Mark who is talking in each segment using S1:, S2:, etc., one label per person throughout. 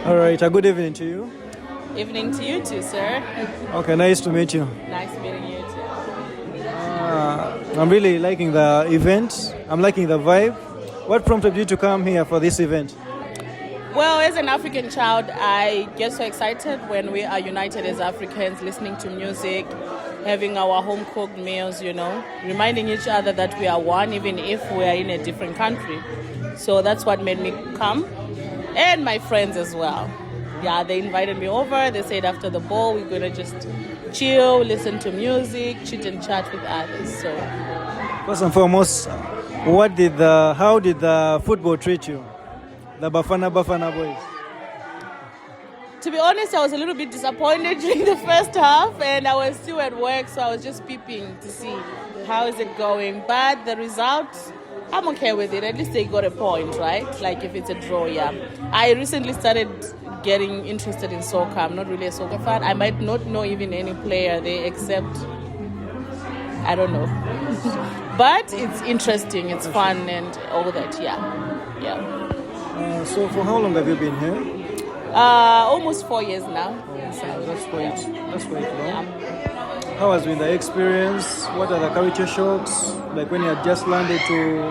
S1: All right, a good evening to you.
S2: Evening to you too, sir.
S1: Okay, nice to meet you.
S2: Nice meeting you too.
S1: I'm really liking the event. I'm liking the vibe. What prompted you to come here for this event?
S2: Well, as an African child, I get so excited when we are united as Africans, listening to music, having our home cooked meals, reminding each other that we are one, even if we are in a different country. So that's what made me come. And my friends as well. Yeah, they invited me over. They said after the ball, we're going to just chill, listen to music, chit and chat with others. So,
S1: first and foremost, how did the football treat you? The Bafana boys.
S2: To be honest, I was a little bit disappointed during the first half, and I was still at work, so I was just peeping to see how is it going. But the result, I'm okay with it. At least they got a point, right? Like if it's a draw, yeah. I recently started getting interested in soccer. I'm not really a soccer fan. I might not know even any player there except, I don't know. But it's interesting, it's fun and all that, yeah.
S1: So for how long have you been here?
S2: Almost 4 years now.
S1: That's quite long.
S2: Yeah.
S1: How has been the experience? What are the culture shocks? Like when you had just landed to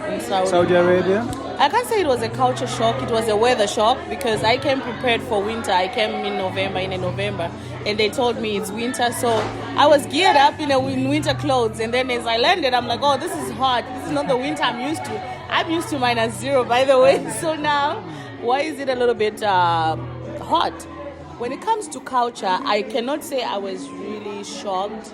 S2: In
S1: Saudi Arabia?
S2: I can't say it was a culture shock, it was a weather shock because I came prepared for winter. I came in November, and they told me it's winter. So I was geared up in winter clothes, and then as I landed, I'm like, oh, this is hot. This is not the winter I'm used to. I'm used to -0, by the way. So now, why is it a little bit hot? When it comes to culture, I cannot say I was really shocked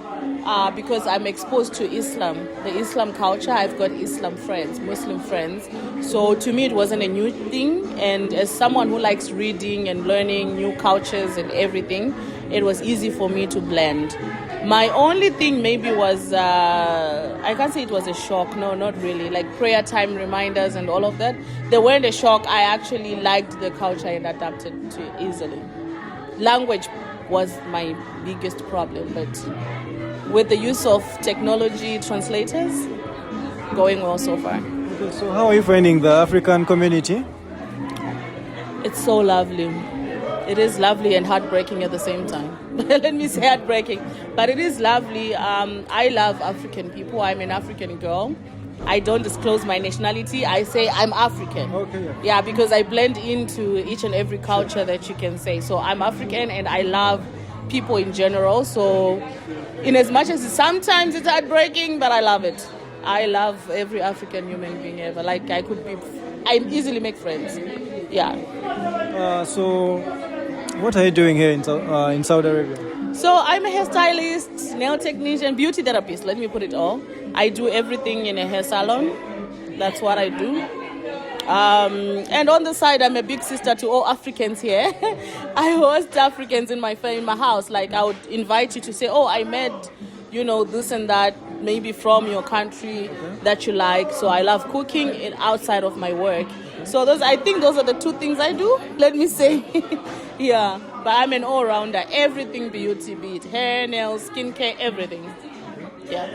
S2: because I'm exposed to Islam, the Islam culture. I've got Islam friends, Muslim friends. So to me, it wasn't a new thing. And as someone who likes reading and learning new cultures and everything, it was easy for me to blend. My only thing maybe was, I can't say it was a shock. No, not really. Like prayer time reminders and all of that. They weren't a shock. I actually liked the culture and adapted to it easily. Language was my biggest problem, but with the use of technology translators, going well so far.
S1: Okay, so how are you finding the African community?
S2: It's so lovely. It is lovely and heartbreaking at the same time. Let me say heartbreaking, but it is lovely. I love African people. I'm an African girl. I don't disclose my nationality. I say I'm African.
S1: Okay.
S2: Yeah, because I blend into each and every culture that you can say. So I'm African and I love people in general. So in as much as sometimes it's heartbreaking, but I love it. I love every African human being ever. Like I easily make friends. Yeah.
S1: So what are you doing here in Saudi Arabia?
S2: So I'm a hairstylist, nail technician, beauty therapist. Let me put it all. I do everything in a hair salon. That's what I do. And on the side, I'm a big sister to all Africans here. I host Africans in my house. Like I would invite you to say, oh, I met, this and that, maybe from your country that you like. So I love cooking outside of my work. So I think those are the two things I do, let me say. Yeah, but I'm an all-rounder. Everything beauty, be it hair, nails, skincare, everything. Yeah.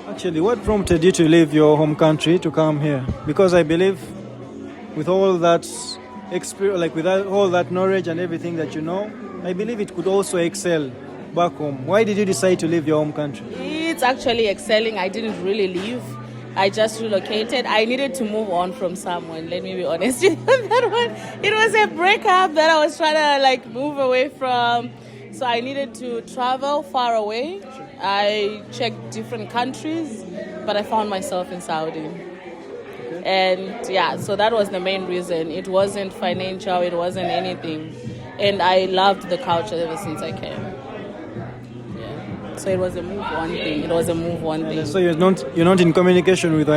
S1: Actually, what prompted you to leave your home country to come here? Because I believe with all that experience, like with all that knowledge and everything that you know, I believe it could also excel back home. Why did you decide to leave your home country?
S2: It's actually excelling. I didn't really leave. I just relocated. I needed to move on from someone. Let me be honest with you. That one, it was a breakup that I was trying to move away from. So I needed to travel far away. I checked different countries, but I found myself in Saudi. And yeah, so that was the main reason. It wasn't financial, it wasn't anything. And I loved the culture ever since I came. Yeah. So it was a move on thing.
S1: So you're not in communication with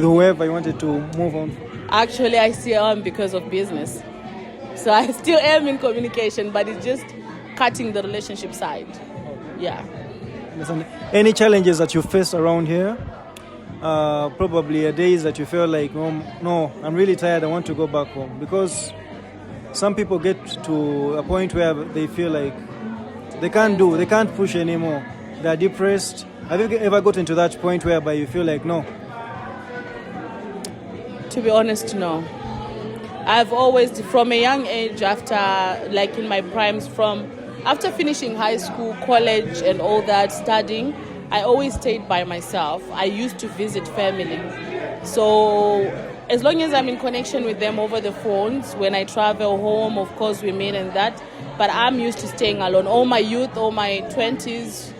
S1: whoever you wanted to move on?
S2: Actually, I still am because of business. So I still am in communication, but it's just cutting the relationship side. Yeah.
S1: Listen, any challenges that you face around here? Probably days that you feel like, no, I'm really tired, I want to go back home. Because some people get to a point where they feel like they can't push anymore. They're depressed. Have you ever gotten to that point whereby you feel like, no?
S2: To be honest, no. I've always, from a young age, after, like in my primes, after finishing high school, college, and all that, studying, I always stayed by myself. I used to visit family. So as long as I'm in connection with them over the phones, when I travel home, of course, we meet and that. But I'm used to staying alone. All my youth, all my 20s,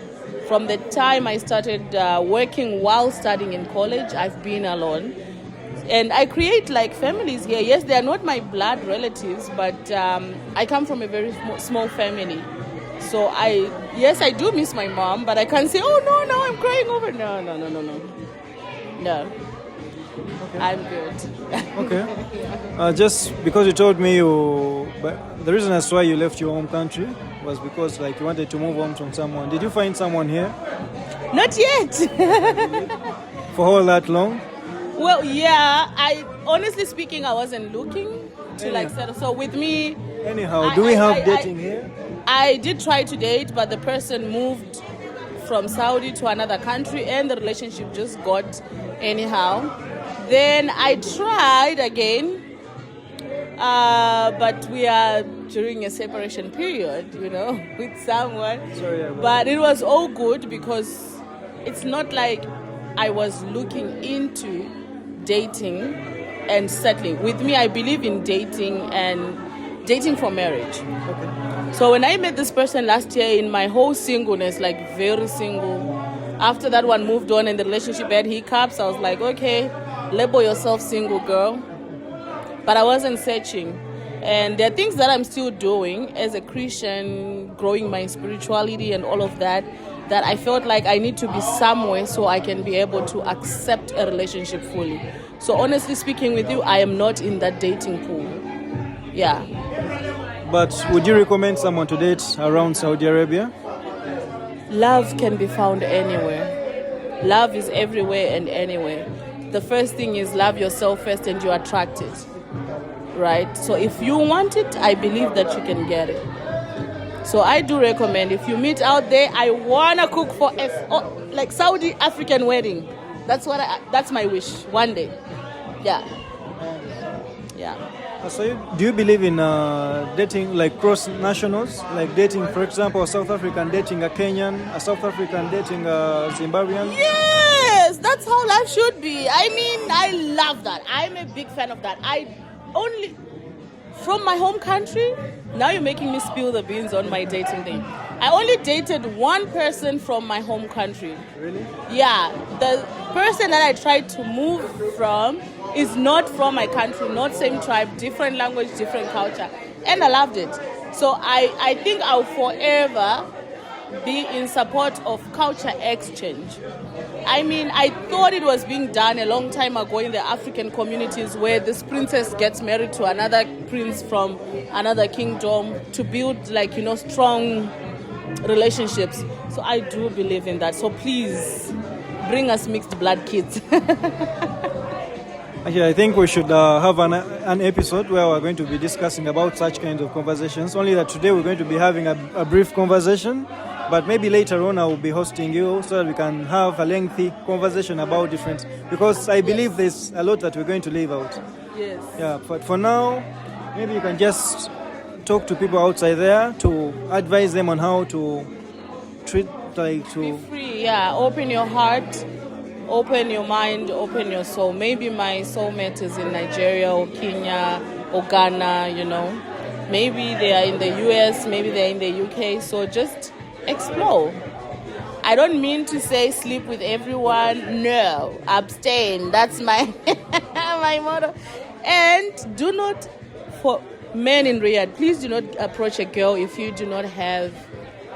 S2: from the time I started working while studying in college, I've been alone. And I create like families here. Yes, they are not my blood relatives, but I come from a very small family. So I do miss my mom, but I can't say, oh no, now I'm crying over. No. No.
S1: Okay.
S2: I'm good.
S1: Okay. Just because you told me but the reason as why you left your home country was because like you wanted to move on from someone. Did you find someone here?
S2: Not yet.
S1: For all that long?
S2: Well, yeah. Honestly speaking, I wasn't looking to like settle. So with me.
S1: Anyhow, do we have dating here?
S2: I did try to date, but the person moved from Saudi to another country, and the relationship just got anyhow. Then I tried again, but we are during a separation period, with someone.
S1: Sorry,
S2: but it was all good because it's not like I was looking into dating and settling. With me, I believe in dating and dating for marriage.
S1: Okay.
S2: So when I met this person last year in my whole singleness, like very single, after that one moved on and the relationship had hiccups, I was like, okay, label yourself single, girl. But I wasn't searching. And there are things that I'm still doing as a Christian, growing my spirituality and all of that I felt like I need to be somewhere so I can be able to accept a relationship fully. So honestly speaking with you, I am not in that dating pool. Yeah.
S1: But would you recommend someone to date around Saudi Arabia?
S2: Love can be found anywhere. Love is everywhere and anywhere. The first thing is love yourself first and you're attracted. Right? So if you want it, I believe that you can get it. So I do recommend, if you meet out there, I want to cook for like Saudi African wedding. That's my wish one day. Yeah. Yeah.
S1: So do you believe in dating like cross nationals, like dating, for example, a South African dating a Kenyan, a South African dating a Zimbabwean?
S2: Yes, that's how life should be. I mean, I love that. I'm a big fan of that. From my home country, now you're making me spill the beans on my dating thing. I only dated one person from my home country.
S1: Really?
S2: Yeah, the person that I tried to move from is not from my country, not same tribe, different language, different culture. And I loved it. So I think I'll forever be in support of culture exchange. I mean, I thought it was being done a long time ago in the African communities where this princess gets married to another prince from another kingdom to build strong relationships. So I do believe in that. So please bring us mixed blood kids.
S1: Actually, I think we should have an episode where we're going to be discussing about such kinds of conversations. Only that today we're going to be having a brief conversation, but maybe later on I will be hosting you so that we can have a lengthy conversation about different, because I believe there's a lot that we're going to leave out.
S2: Yes.
S1: Yeah, but for now, maybe you can just talk to people outside there to advise them on how to treat,
S2: Be free, yeah. Open your heart. Open your mind, open your soul. Maybe my soulmate is in Nigeria or Kenya or Ghana, Maybe they are in the US, maybe they're in the UK. So just explore. I don't mean to say sleep with everyone. No, abstain. That's my my motto. And do not, for men in Riyadh, please do not approach a girl if you do not have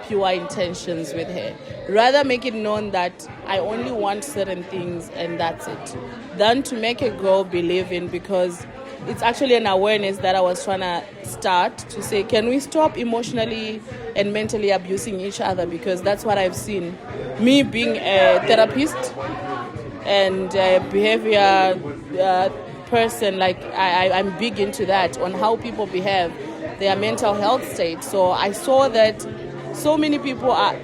S2: pure intentions with her. Rather make it known that I only want certain things and that's it, than to make a girl believe in, because it's actually an awareness that I was trying to start to say, can we stop emotionally and mentally abusing each other? Because that's what I've seen. Me being a therapist and a behavior person, like I'm big into that, on how people behave, their mental health state. So I saw that so many people are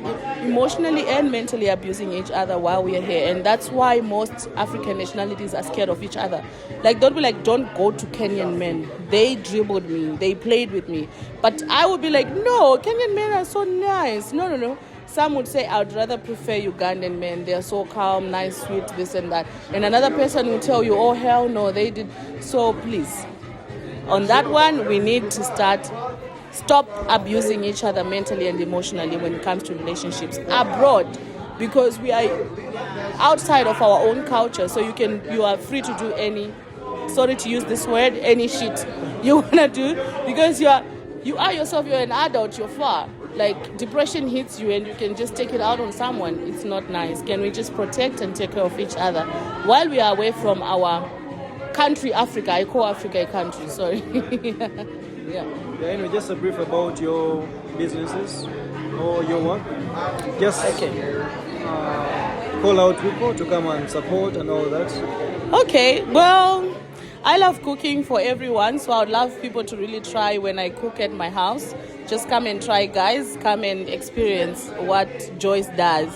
S2: emotionally and mentally abusing each other while we are here, and that's why most African nationalities are scared of each other. Like, don't be like, don't go to Kenyan men. They dribbled me, they played with me. But I would be like, no, Kenyan men are so nice. No. Some would say, I'd rather prefer Ugandan men. They're so calm, nice, sweet, this and that. And another person will tell you, oh, hell no, they did. So please, on that one, we need to stop abusing each other mentally and emotionally when it comes to relationships abroad, because we are outside of our own culture. So you are free to do any, sorry to use this word, any shit you wanna do, because you are yourself, you're an adult, you're far. Like, depression hits you and you can just take it out on someone. It's not nice. Can we just protect and take care of each other while we are away from our country, Africa? I call Africa a country, sorry. Yeah.
S1: Anyway, just a brief about your businesses or your work. Just call out people to come and support and all that.
S2: Okay, well, I love cooking for everyone, so I would love people to really try when I cook at my house. Just come and try, guys. Come and experience what Joyce does.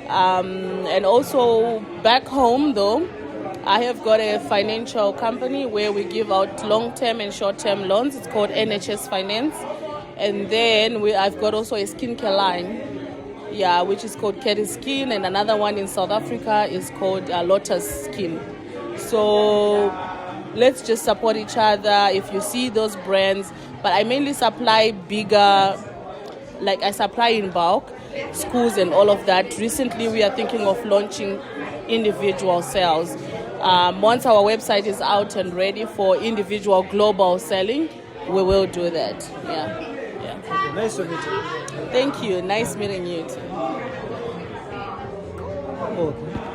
S2: And also back home, though, I have got a financial company where we give out long-term and short-term loans. It's called NHS Finance. And then I've got also a skincare line, which is called Kerry Skin. And another one in South Africa is called Lotus Skin. So let's just support each other. If you see those brands, but I mainly supply bigger, like I supply in bulk, schools and all of that. Recently, we are thinking of launching individual sales. Once our website is out and ready for individual global selling, we will do that. Yeah.
S1: Okay, nice to meet you.
S2: Thank you. Nice meeting you too.
S1: Okay.